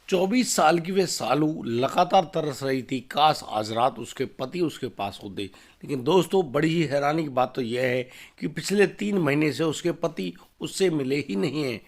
24 साल की वे सालू लगातार तरस रही थी, काश आज रात उसके पति उसके पास होते। लेकिन दोस्तों, बड़ी ही हैरानी की बात तो यह है कि पिछले 3 महीने से उसके पति उससे मिले ही नहीं हैं।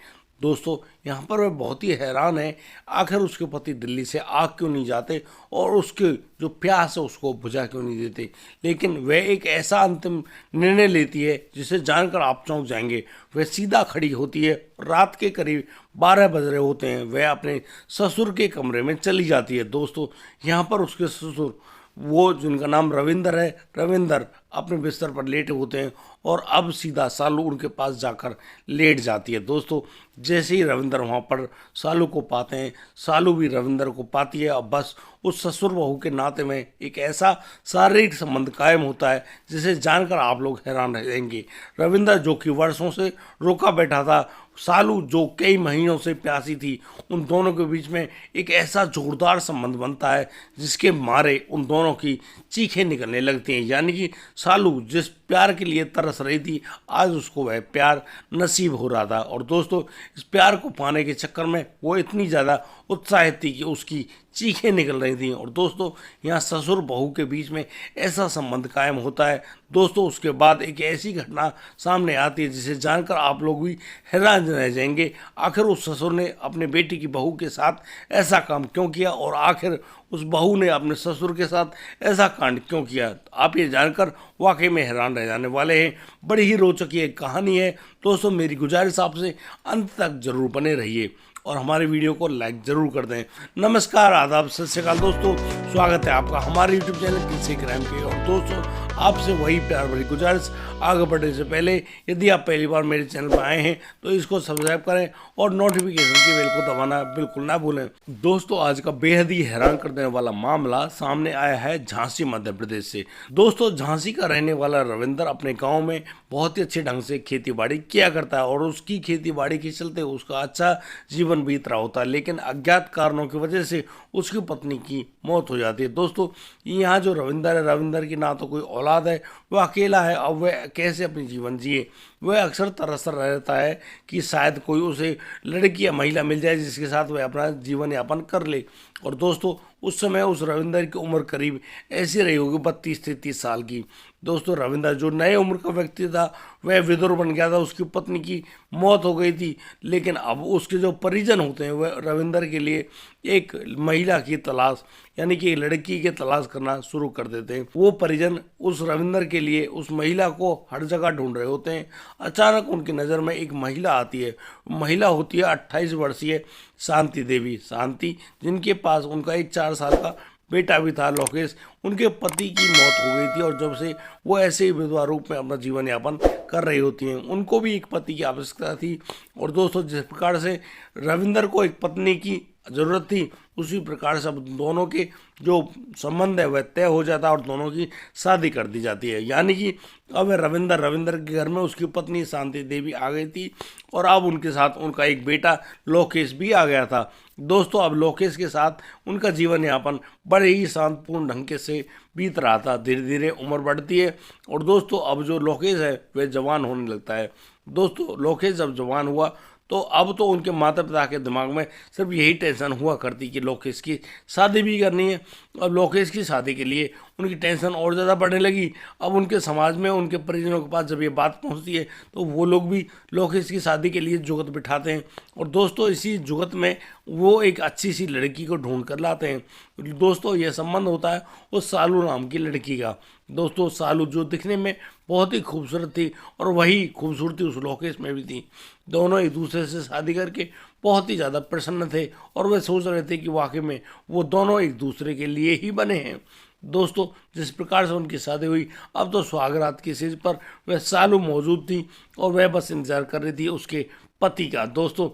दोस्तों, यहाँ पर वह बहुत ही हैरान है, आखिर उसके पति दिल्ली से आ क्यों नहीं जाते और उसके जो प्यास है उसको बुझा क्यों नहीं देते। लेकिन वह एक ऐसा अंतिम निर्णय लेती है जिसे जानकर आप चौंक जाएंगे। वह सीधा खड़ी होती है, रात के करीब 12 बज रहे होते हैं, वह अपने ससुर के कमरे में चली जाती है। दोस्तों, यहाँ पर उसके ससुर, वो जिनका नाम रविंदर है, रविंदर अपने बिस्तर पर लेटे होते हैं और अब सीधा सालू उनके पास जाकर लेट जाती है। दोस्तों, जैसे ही रविंदर वहाँ पर सालू को पाते हैं, सालू भी रविंदर को पाती है। अब बस उस ससुर बहू के नाते में एक ऐसा शारीरिक संबंध कायम होता है जिसे जानकर आप लोग हैरान रह जाएंगे। रविंदर जो कि वर्षों से रोका बैठा था, सालू जो कई महीनों से प्यासी थी, उन दोनों के बीच में एक ऐसा जोरदार संबंध बनता है जिसके मारे उन दोनों की चीखें निकलने लगती हैं। यानी कि सालू जिस प्यार के लिए तरस रही थी, आज उसको वह प्यार नसीब हो रहा था। और दोस्तों, इस प्यार को पाने के चक्कर में वो इतनी ज़्यादा उत्साहित थी कि उसकी चीखें निकल रही थी। और दोस्तों, यहाँ ससुर बहू के बीच में ऐसा संबंध कायम होता है। दोस्तों, उसके बाद एक ऐसी घटना सामने आती है जिसे जानकर आप लोग भी हैरान रह जाएंगे। आखिर उस ससुर ने अपने बेटी की बहू के साथ ऐसा काम क्यों किया और आखिर उस बहू ने अपने ससुर के साथ ऐसा कांड क्यों किया, आप ये जानकर वाकई में हैरान रह जाने वाले हैं। बड़ी ही रोचक ये कहानी है। दोस्तों, मेरी गुजारिश आपसे अंत तक जरूर बने रहिए और हमारे वीडियो को लाइक जरूर कर दें। नमस्कार, आदाब, सत श्री अकाल दोस्तों, स्वागत है आपका हमारे यूट्यूब चैनल किस्से क्राइम पे। और दोस्तों, आपसे वही प्यार भरी गुजारिश, आगे बढ़ने से पहले यदि आप पहली बार मेरे चैनल पर आए हैं तो इसको सब्सक्राइब करें और नोटिफिकेशन की बेल को दबाना बिल्कुल ना भूलें। दोस्तों, आज का बेहद ही हैरान कर देने वाला मामला सामने आया है झांसी मध्य प्रदेश से। दोस्तों, झांसी का रहने वाला रविंदर अपने गाँव में बहुत ही अच्छे ढंग से खेती बाड़ी किया करता है और उसकी खेती बाड़ी के चलते उसका अच्छा जीवन बीत रहा होता है। लेकिन अज्ञात कारणों की वजह से उसकी पत्नी की मौत हो जाती है। दोस्तों, यहाँ जो रविंदर है, रविंदर की ना तो कोई औलाद है, वह अकेला है। अब वह कैसे अपनी जीवन जिए। वह अक्सर तरस रहता है कि शायद कोई उसे लड़की या महिला मिल जाए जिसके साथ वह अपना जीवन यापन कर ले। और दोस्तों, उस समय उस रविंदर की उम्र करीब ऐसी रही होगी 32 से 30 साल की। दोस्तों, रविंदर जो नए उम्र का व्यक्ति था, वह विधुर बन गया था, उसकी पत्नी की मौत हो गई थी। लेकिन अब उसके जो परिजन होते हैं वह रविंदर के लिए एक महिला की तलाश, यानी कि लड़की की तलाश करना शुरू कर देते हैं। वो परिजन उस रविंदर के लिए उस महिला को हर जगह ढूंढ रहे होते हैं। अचानक उनकी नज़र में एक महिला आती है। महिला होती है 28 वर्षीय शांति देवी। शांति, जिनके पास उनका एक 4 साल का बेटा भी था, लोकेश। उनके पति की मौत हो गई थी और जब से वो ऐसे ही विधवा रूप में अपना जीवन यापन कर रही होती हैं। उनको भी एक पति की आवश्यकता थी। और दोस्तों, जिस प्रकार से रविंदर को एक पत्नी की ज़रूरत थी, उसी प्रकार से अब दोनों के जो संबंध है वह तय हो जाता है और दोनों की शादी कर दी जाती है। यानी कि अब रविंदर के घर में उसकी पत्नी शांति देवी आ गई थी और अब उनके साथ उनका एक बेटा लोकेश भी आ गया था। दोस्तों, अब लोकेश के साथ उनका जीवन यापन बड़े ही शांतिपूर्ण ढंग से बीत रहा था। धीरे धीरे उम्र बढ़ती है और दोस्तों, अब जो लोकेश है वह जवान होने लगता है। दोस्तों, लोकेश जब जवान हुआ तो अब तो उनके माता पिता के दिमाग में सिर्फ यही टेंशन हुआ करती कि लोकेश की शादी भी करनी है। अब लोकेश की शादी के लिए उनकी टेंशन और ज़्यादा बढ़ने लगी। अब उनके समाज में, उनके परिजनों के पास जब ये बात पहुंचती है तो वो लोग भी लोकेश की शादी के लिए जुगत बिठाते हैं। और दोस्तों, इसी जुगत में वो एक अच्छी सी लड़की को ढूंढ कर लाते हैं। दोस्तों, यह संबंध होता है उस सालू नाम की लड़की का। दोस्तों, सालू जो दिखने में बहुत ही खूबसूरत थी और वही खूबसूरती उस लोकेश में भी थी। दोनों एक दूसरे से शादी करके बहुत ही ज़्यादा प्रसन्न थे और वे सोच रहे थे कि वाकई में वो दोनों एक दूसरे के लिए ही बने हैं। दोस्तों, जिस प्रकार से उनकी शादी हुई, अब तो सुहागरात की स्टेज पर वह सालू मौजूद थी और वह बस इंतजार कर रही थी उसके पति का। दोस्तों,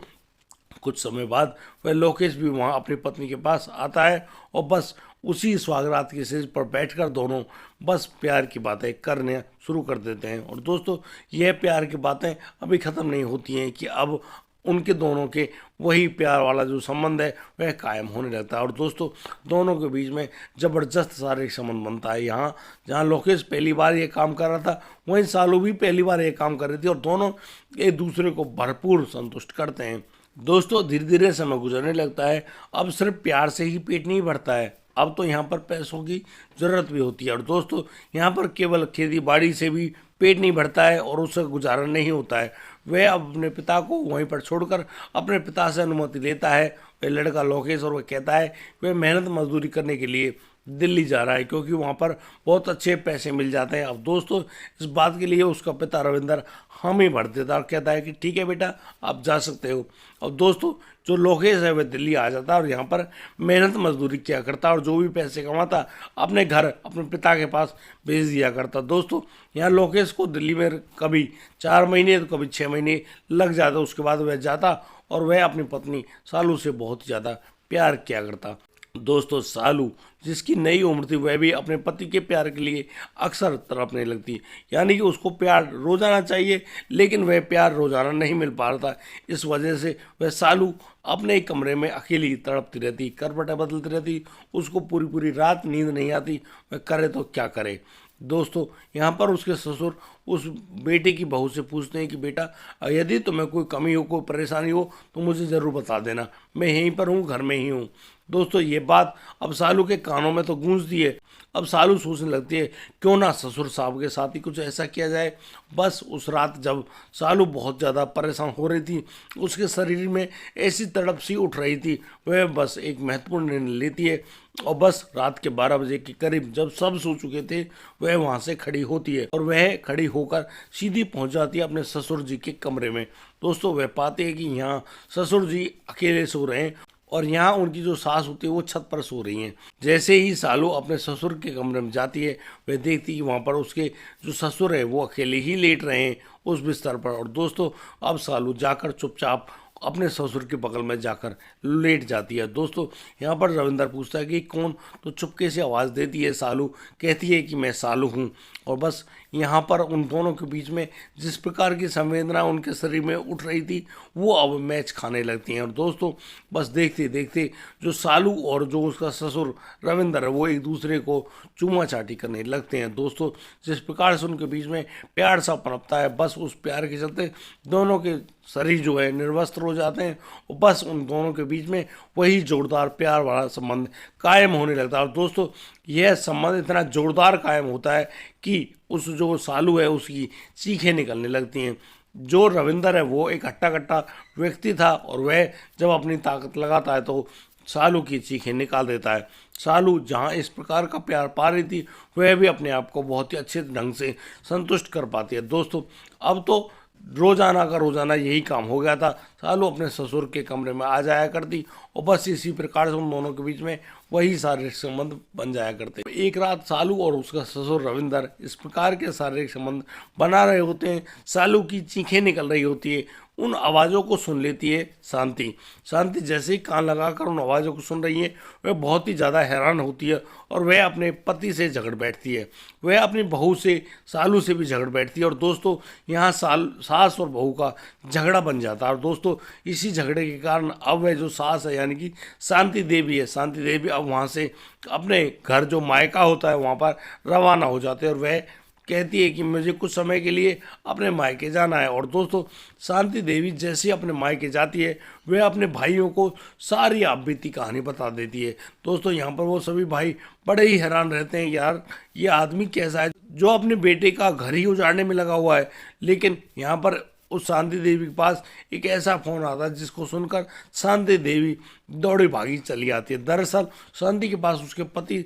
कुछ समय बाद वह लोकेश भी वहाँ अपनी पत्नी के पास आता है और बस उसी सुहागरात की स्टेज पर बैठकर दोनों बस प्यार की बातें करने शुरू कर देते हैं। और दोस्तों, यह प्यार की बातें अभी ख़त्म नहीं होती हैं कि अब उनके दोनों के वही प्यार वाला जो संबंध है वह कायम होने लगता है। और दोस्तों, दोनों के बीच में ज़बरदस्त शारीरिक संबंध बनता है। यहाँ जहाँ लोकेश पहली बार ये काम कर रहा था, वहीं सालू भी पहली बार ये काम कर रही थी और दोनों एक दूसरे को भरपूर संतुष्ट करते हैं। दोस्तों धीरे धीरे समय गुजरने लगता है। अब सिर्फ प्यार से ही पेट नहीं भरता है, अब तो यहाँ पर पैसों की जरूरत भी होती है। और दोस्तों यहाँ पर केवल खेती बाड़ी से भी पेट नहीं भरता है और उसका गुजारा नहीं होता है। वह अब अपने पिता को वहीं पर छोड़कर अपने पिता से अनुमति लेता है, वह लड़का लोकेश, और वह कहता है वह मेहनत मजदूरी करने के लिए दिल्ली जा रहा है क्योंकि वहाँ पर बहुत अच्छे पैसे मिल जाते हैं। अब दोस्तों इस बात के लिए उसका पिता रविंदर हामी भर देता है और कहता है कि ठीक है बेटा, आप जा सकते हो। अब दोस्तों जो लोकेश है वह दिल्ली आ जाता है और यहाँ पर मेहनत मजदूरी किया करता और जो भी पैसे कमाता अपने घर अपने पिता के पास भेज दिया करता। दोस्तों यहाँ लोकेश को दिल्ली में कभी 4 महीने तो कभी 6 महीने लग जाता, उसके बाद वह जाता और वह अपनी पत्नी सालू से बहुत ही ज़्यादा प्यार किया करता। दोस्तों सालू जिसकी नई उम्र थी वह भी अपने पति के प्यार के लिए अक्सर तड़पने लगती, यानी कि उसको प्यार रोजाना चाहिए लेकिन वह प्यार रोजाना नहीं मिल पा रहा था। इस वजह से वह सालू अपने एक कमरे में अकेली तड़पती रहती, करवटें बदलती रहती, उसको पूरी पूरी रात नींद नहीं आती, वह करे तो क्या करे। दोस्तों यहाँ पर उसके ससुर उस बेटे की बहू से पूछते हैं कि बेटा यदि तुम्हें कोई कमी हो कोई परेशानी हो तो मुझे ज़रूर बता देना, मैं यहीं पर हूँ, घर में ही हूँ। दोस्तों ये बात अब सालू के कानों में तो गूंजती है। अब सालू सोचने लगती है क्यों ना ससुर साहब के साथ ही कुछ ऐसा किया जाए। बस उस रात जब सालू बहुत ज़्यादा परेशान हो रही थी, उसके शरीर में ऐसी तड़प सी उठ रही थी, वह बस एक महत्वपूर्ण निर्णय लेती है और बस रात के 12 बजे के करीब जब सब सो चुके थे वह वहाँ से खड़ी होती है और वह खड़ी होकर सीधी पहुँच जाती है अपने ससुर जी के कमरे में। दोस्तों वह पाते हैं कि यहाँ ससुर जी अकेले सो रहे हैं और यहाँ उनकी जो सास होती है वो छत पर सो रही हैं। जैसे ही सालू अपने ससुर के कमरे में जाती है वह देखती है कि वहाँ पर उसके जो ससुर है वो अकेले ही लेट रहे हैं उस बिस्तर पर। और दोस्तों अब सालू जाकर चुपचाप अपने ससुर के बगल में जाकर लेट जाती है। दोस्तों यहाँ पर रविंदर पूछता है कि कौन, तो चुपके से आवाज़ देती है सालू, कहती है कि मैं सालू हूँ। और बस यहाँ पर उन दोनों के बीच में जिस प्रकार की संवेदना उनके शरीर में उठ रही थी वो अब मैच खाने लगती हैं। और दोस्तों बस देखते देखते जो सालू और जो उसका ससुर रविंदर है वो एक दूसरे को चूमा चाटी करने लगते हैं। दोस्तों जिस प्रकार से उनके बीच में प्यार सा पनपता है, बस उस प्यार के चलते दोनों के शरीर जो है निर्वस्त्र हो जाते हैं और बस उन दोनों के बीच में वही जोरदार प्यार वाला संबंध कायम होने लगता है। और दोस्तों यह संबंध इतना जोरदार कायम होता है कि उस जो सालू है उसकी चीखें निकलने लगती हैं। जो रविंदर है वो एक हट्टा कट्टा व्यक्ति था और वह जब अपनी ताकत लगाता है तो सालू की चीखें निकाल देता है। सालू जहाँ इस प्रकार का प्यार पा रही थी वह भी अपने आप को बहुत ही अच्छे ढंग से संतुष्ट कर पाती है। दोस्तों अब तो रोजाना का रोजाना यही काम हो गया था, सालू अपने ससुर के कमरे में आ जाया करती और बस इसी प्रकार से उन दोनों के बीच में वही शारीरिक संबंध बन जाया करते। एक रात सालू और उसका ससुर रविंदर इस प्रकार के शारीरिक संबंध बना रहे होते हैं, सालू की चीखें निकल रही होती है, उन आवाज़ों को सुन लेती है शांति। शांति जैसे ही कान लगाकर उन आवाज़ों को सुन रही है वह बहुत ही ज़्यादा हैरान होती है और वह अपने पति से झगड़ बैठती है, वह अपनी बहू से सालू से भी झगड़ बैठती है। और दोस्तों यहाँ सास और बहू का झगड़ा बन जाता है। और दोस्तों इसी झगड़े के कारण अब वह जो सास है यानी कि शांति देवी है, शांति देवी अब वहाँ से अपने घर जो मायका होता है वहाँ पर रवाना हो जाते हैं और वह कहती है कि मुझे कुछ समय के लिए अपने मायके जाना है। और दोस्तों शांति देवी जैसे अपने मायके जाती है वह अपने भाइयों को सारी आप बीती कहानी बता देती है। दोस्तों यहाँ पर वो सभी भाई बड़े ही हैरान रहते हैं, यार ये आदमी कैसा है जो अपने बेटे का घर ही उजाड़ने में लगा हुआ है। लेकिन यहाँ पर उस शांति देवी के पास एक ऐसा फोन आता है जिसको सुनकर शांति देवी दौड़ी भागी चली आती है। दरअसल शांति के पास उसके पति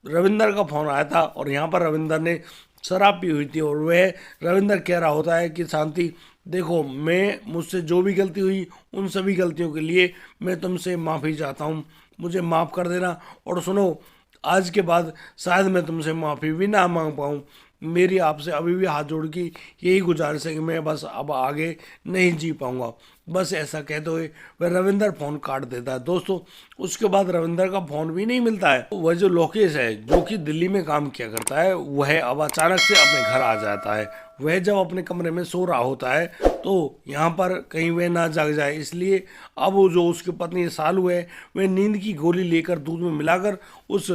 रविंदर का फोन आया था और यहाँ पर रविंदर ने शराब पी हुई थी और वह रविंदर कह रहा होता है कि शांति देखो, मैं मुझसे जो भी गलती हुई उन सभी गलतियों के लिए मैं तुमसे माफ़ी चाहता हूँ, मुझे माफ़ कर देना। और सुनो, आज के बाद शायद मैं तुमसे माफ़ी भी ना मांग पाऊँ, मेरी आपसे अभी भी हाथ जोड़ के यही गुजारिश है कि मैं बस अब आगे नहीं जी पाऊँगा। बस ऐसा कहते हुए वह रविंदर फ़ोन काट देता है। दोस्तों उसके बाद रविंदर का फ़ोन भी नहीं मिलता है। वह जो लोकेश है जो कि दिल्ली में काम किया करता है वह अब अचानक से अपने घर आ जाता है। वह जब अपने कमरे में सो रहा होता है तो यहाँ पर कहीं वह ना जाग जाए इसलिए अब वो जो उसकी पत्नी सालू है वह नींद की गोली लेकर दूध में मिलाकर उस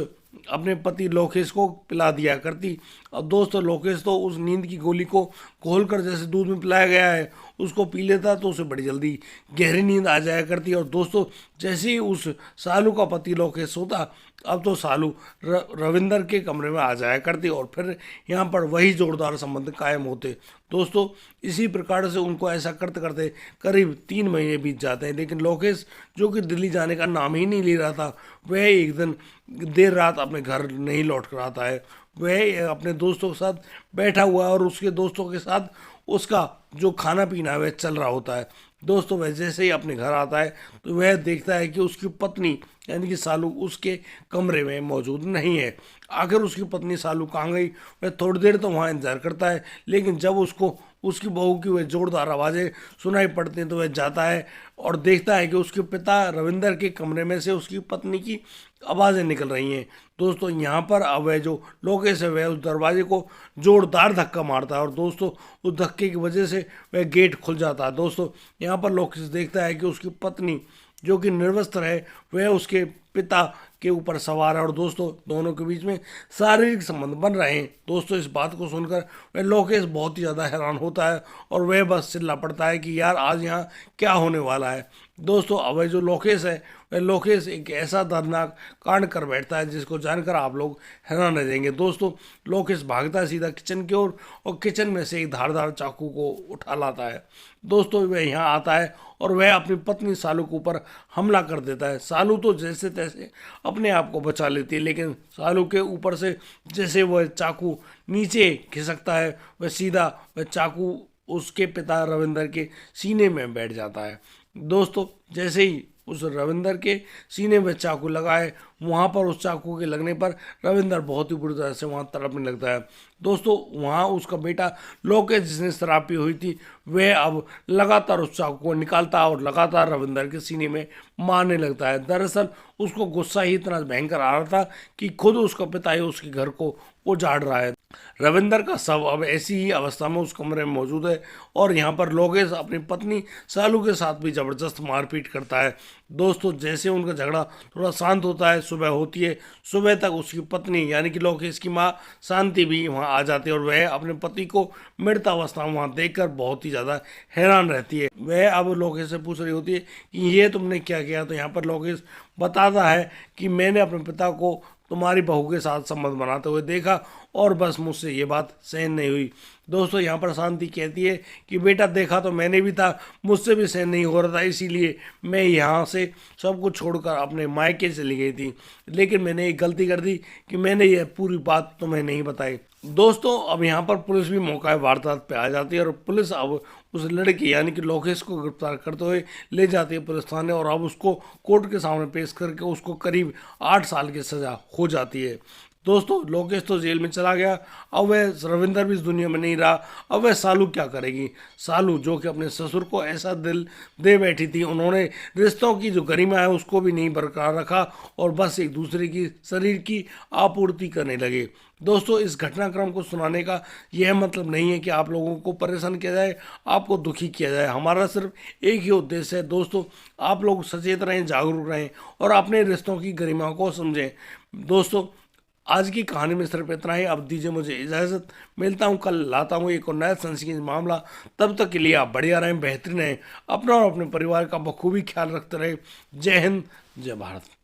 अपने पति लोकेश को पिला दिया करती। और दोस्तों लोकेश तो उस नींद की गोली को घोलकर जैसे दूध में पिलाया गया है उसको पी लेता तो उसे बड़ी जल्दी गहरी नींद आ जाया करती। और दोस्तों जैसे ही उस सालू का पति लोकेश सोता, अब तो सालू रविंदर के कमरे में आ जाया करती और फिर यहाँ पर वही जोरदार संबंध कायम होते। दोस्तों इसी प्रकार से उनको ऐसा करते करते करीब 3 महीने बीत जाते हैं, लेकिन लोकेश जो कि दिल्ली जाने का नाम ही नहीं ले रहा था, वह एक दिन देर रात अपने घर नहीं लौट कर आता है। वह अपने दोस्तों के साथ बैठा हुआ है और उसके दोस्तों के साथ उसका जो खाना पीना है वह चल रहा होता है। दोस्तों वह जैसे ही अपने घर आता है तो वह देखता है कि उसकी पत्नी यानी कि सालू उसके कमरे में मौजूद नहीं है। आखिर उसकी पत्नी सालू कहाँ गई? वह थोड़ी देर तो वहाँ इंतजार करता है, लेकिन जब उसको उसकी बहू की वह जोरदार आवाज़ें सुनाई पड़ती हैं तो वह जाता है और देखता है कि उसके पिता रविंदर के कमरे में से उसकी पत्नी की आवाज़ें निकल रही हैं। दोस्तों यहाँ पर अब वह जो लोकेश है वह उस दरवाजे को जोरदार धक्का मारता है और दोस्तों उस धक्के की वजह से वह गेट खुल जाता है। दोस्तों यहाँ पर लोकेश देखता है कि उसकी पत्नी जो कि निर्वस्त्र है वह उसके पिता के ऊपर सवार है और दोस्तों दोनों के बीच में शारीरिक संबंध बन रहे हैं। दोस्तों इस बात को सुनकर वह लोकेश बहुत ही ज़्यादा हैरान होता है और वह बस चिल्ला पड़ता है कि यार आज यहाँ क्या होने वाला है। दोस्तों अब जो लोकेश है वह लोकेश एक ऐसा दर्दनाक कांड कर बैठता है जिसको जानकर आप लोग हैरान रह जाएंगे। दोस्तों लोकेश भागता है सीधा किचन की ओर और किचन में से एक धारदार चाकू को उठा लाता है। दोस्तों वह यहाँ आता है और वह अपनी पत्नी सालू के ऊपर हमला कर देता है। सालू तो जैसे तैसे अपने आप को बचा लेती है, लेकिन सालू के ऊपर से जैसे वह चाकू नीचे खिसकता है वह सीधा वह चाकू उसके पिता रविंदर के सीने में बैठ जाता है। दोस्तों जैसे ही उस रविंदर के सीने में चाकू लगाए, वहाँ पर उस चाकू के लगने पर रविंदर बहुत ही बुरी तरह से वहाँ तड़पने लगता है। दोस्तों वहाँ उसका बेटा लोकेश जिसने शराब पी हुई थी वह अब लगातार उस चाकू को निकालता है और लगातार रविंदर के सीने में मारने लगता है। दरअसल उसको गुस्सा ही इतना भयंकर आ रहा था कि खुद उसका पिता ही उसके घर को उजाड़ रहा है। रविंदर का शव अब ऐसी ही अवस्था में उस कमरे में मौजूद है और यहाँ पर लोकेश अपनी पत्नी सालू के साथ भी जबरदस्त मारपीट करता है। दोस्तों जैसे उनका झगड़ा थोड़ा शांत होता है, सुबह होती है, सुबह तक उसकी पत्नी यानी कि लोकेश की माँ शांति भी वहाँ आ जाती है और वह अपने पति को मृत अवस्था में वहाँ देखकर बहुत ही ज़्यादा हैरान रहती है। वह अब लोकेश से पूछ रही होती है कि ये तुमने क्या किया? तो यहाँ पर लोकेश बताता है कि मैंने अपने पिता को तुम्हारी बहू के साथ संबंध बनाते हुए देखा और बस मुझसे ये बात सहन नहीं हुई। दोस्तों यहाँ पर शांति कहती है कि बेटा देखा तो मैंने भी था, मुझसे भी सहन नहीं हो रहा था, इसीलिए मैं यहाँ से सब कुछ छोड़कर अपने मायके चली गई थी, लेकिन मैंने एक गलती कर दी कि मैंने यह पूरी बात तुम्हें नहीं बताई। दोस्तों अब यहाँ पर पुलिस भी मौका वारदात पे आ जाती है और पुलिस अब उस लड़की यानी कि लोकेश को गिरफ्तार करते हुए ले जाती है पुलिस थाने और अब उसको कोर्ट के सामने पेश करके उसको करीब 8 साल की सज़ा हो जाती है। दोस्तों लोकेश तो जेल में चला गया, अब वह रविंदर भी इस दुनिया में नहीं रहा। अब वह सालू क्या करेगी? सालू जो कि अपने ससुर को ऐसा दिल दे बैठी थी, उन्होंने रिश्तों की जो गरिमा है उसको भी नहीं बरकरार रखा और बस एक दूसरे की शरीर की आपूर्ति करने लगे। दोस्तों इस घटनाक्रम को सुनाने का यह मतलब नहीं है कि आप लोगों को परेशान किया जाए, आपको दुखी किया जाए। हमारा सिर्फ एक ही उद्देश्य है दोस्तों, आप लोग सचेत रहें, जागरूक रहें और अपने रिश्तों की गरिमा को समझें। दोस्तों आज की कहानी में सिर्फ इतना ही। अब दीजिए मुझे इजाज़त, मिलता हूँ कल, लाता हूँ एक और नया सनसनीखेज मामला। तब तक के लिए आप बढ़िया रहें, बेहतरीन रहें, अपना और अपने परिवार का बखूबी ख्याल रखते रहें। जय हिंद, जय भारत।